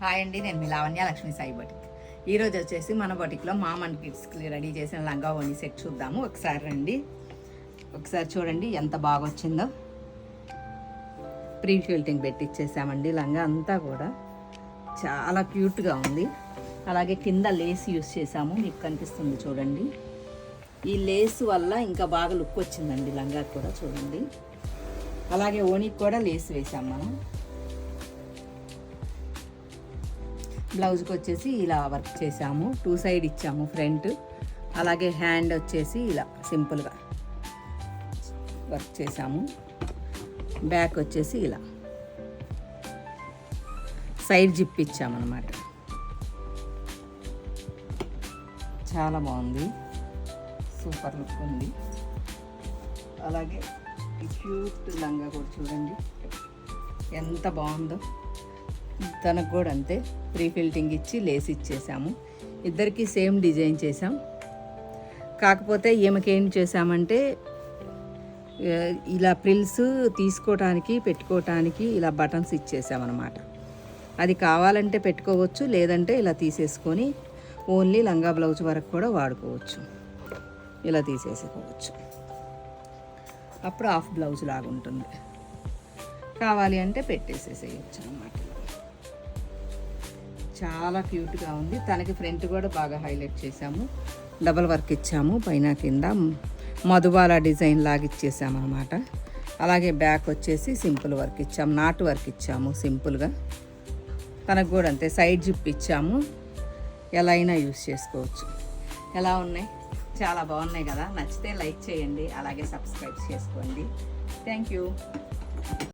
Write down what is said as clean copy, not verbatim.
Hi అండి, నేను మీ Lavanya Lakshmi Sai boutique. ఈరోజు వచ్చేసి మన బొటిక్లో మామ్ అండ్ కిడ్స్కి రెడీ చేసిన లంగా ఓణి సెట్ చూద్దాము. ఒకసారి రండి, ఒకసారి చూడండి ఎంత బాగా వచ్చిందో. ప్రీ ఫిల్టింగ్ పెట్టి ఇచ్చేసామండి. లంగా అంతా కూడా చాలా క్యూట్గా ఉంది. అలాగే కింద లేస్ యూస్ చేసాము, మీకు కనిపిస్తుంది చూడండి. ఈ లేస్ వల్ల ఇంకా బాగా లుక్ వచ్చిందండి లంగాకి కూడా చూడండి. అలాగే ఓణికి కూడా లేస్ వేసాము మనం. బ్లౌజ్కి వచ్చేసి ఇలా వర్క్ చేసాము, 2 సైడ్ ఇచ్చాము ఫ్రంట్. అలాగే హ్యాండ్ వచ్చేసి ఇలా సింపుల్గా వర్క్ చేసాము. బ్యాక్ వచ్చేసి ఇలా సైడ్ జిప్ ఇచ్చామన్నమాట. చాలా బాగుంది, సూపర్ లుక్ ఉంది. అలాగే ఈ క్యూట్ లంగా కూడా చూడండి ఎంత బాగుందో. తనకు కూడా అంతే ప్రీ ఫిల్టింగ్ ఇచ్చి లేస్ ఇచ్చేసాము. ఇద్దరికి సేమ్ డిజైన్ చేసాం. కాకపోతే ఈమెకి ఏం చేసామంటే ఇలా ప్రిల్స్ తీసుకోవటానికి పెట్టుకోవటానికి ఇలా బటన్స్ ఇచ్చేసామన్నమాట. అది కావాలంటే పెట్టుకోవచ్చు, లేదంటే ఇలా తీసేసుకొని ఓన్లీ లంగా బ్లౌజ్ వరకు కూడా వాడుకోవచ్చు. ఇలా తీసేసుకోవచ్చు, అప్పుడు హాఫ్ బ్లౌజ్ లాగా ఉంటుంది. కావాలి అంటే పెట్టేసేసేయచ్చు అన్నమాట. చాలా క్యూట్గా ఉంది. తనకి ఫ్రంట్ కూడా బాగా హైలైట్ చేసాము, డబల్ వర్క్ ఇచ్చాము. పైన కింద మధుబాల డిజైన్ లాగా ఇచ్చేసాము అనమాట. అలాగే బ్యాక్ వచ్చేసి సింపుల్ వర్క్ ఇచ్చాము, నాటు వర్క్ ఇచ్చాము సింపుల్గా. తనకు కూడా అంతే సైడ్ జిప్ ఇచ్చాము. ఎలా అయినా యూస్ చేసుకోవచ్చు. ఎలా ఉన్నాయి? చాలా బాగున్నాయి కదా. నచ్చితే లైక్ చేయండి, అలాగే సబ్స్క్రైబ్ చేసుకోండి. Thank you.